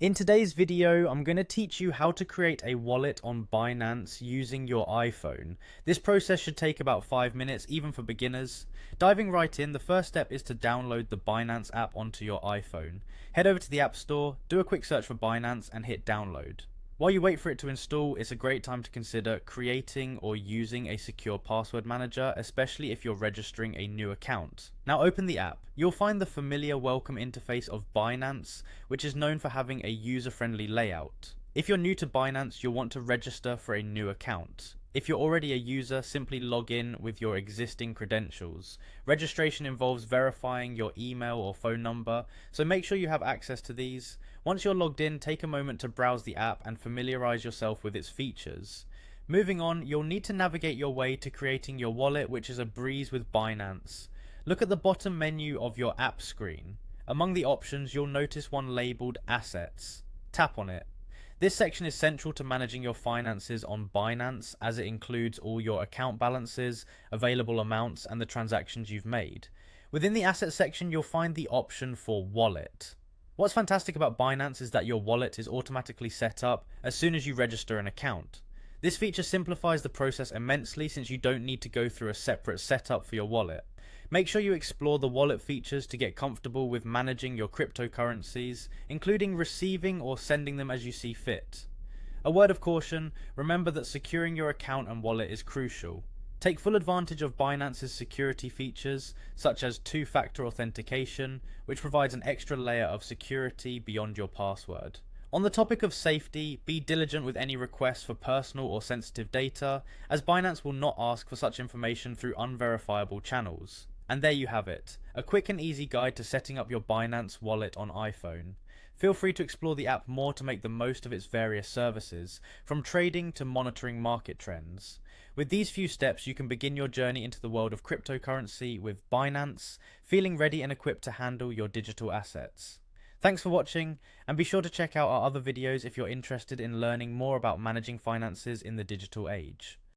In today's video, I'm going to teach you how to create a wallet on Binance using your iPhone. This process should take about 5 minutes, even for beginners. Diving right in, the first step is to download the Binance app onto your iPhone. Head over to the App Store, do a quick search for Binance and hit download. While you wait for it to install, it's a great time to consider creating or using a secure password manager, especially if you're registering a new account. Now open the app. You'll find the familiar welcome interface of Binance, which is known for having a user-friendly layout. If you're new to Binance, you'll want to register for a new account. If you're already a user, simply log in with your existing credentials. Registration involves verifying your email or phone number, so make sure you have access to these. Once you're logged in, take a moment to browse the app and familiarize yourself with its features. Moving on, you'll need to navigate your way to creating your wallet, which is a breeze with Binance. Look at the bottom menu of your app screen. Among the options, you'll notice one labeled Assets. Tap on it. This section is central to managing your finances on Binance, as it includes all your account balances, available amounts, and the transactions you've made. Within the Assets section, you'll find the option for Wallet. What's fantastic about Binance is that your wallet is automatically set up as soon as you register an account. This feature simplifies the process immensely since you don't need to go through a separate setup for your wallet. Make sure you explore the wallet features to get comfortable with managing your cryptocurrencies, including receiving or sending them as you see fit. A word of caution, remember that securing your account and wallet is crucial. Take full advantage of Binance's security features, such as two-factor authentication, which provides an extra layer of security beyond your password. On the topic of safety, be diligent with any requests for personal or sensitive data, as Binance will not ask for such information through unverifiable channels. And there you have it, a quick and easy guide to setting up your Binance wallet on iPhone. Feel free to explore the app more to make the most of its various services, from trading to monitoring market trends. With these few steps, you can begin your journey into the world of cryptocurrency with Binance, feeling ready and equipped to handle your digital assets. Thanks for watching, and be sure to check out our other videos if you're interested in learning more about managing finances in the digital age.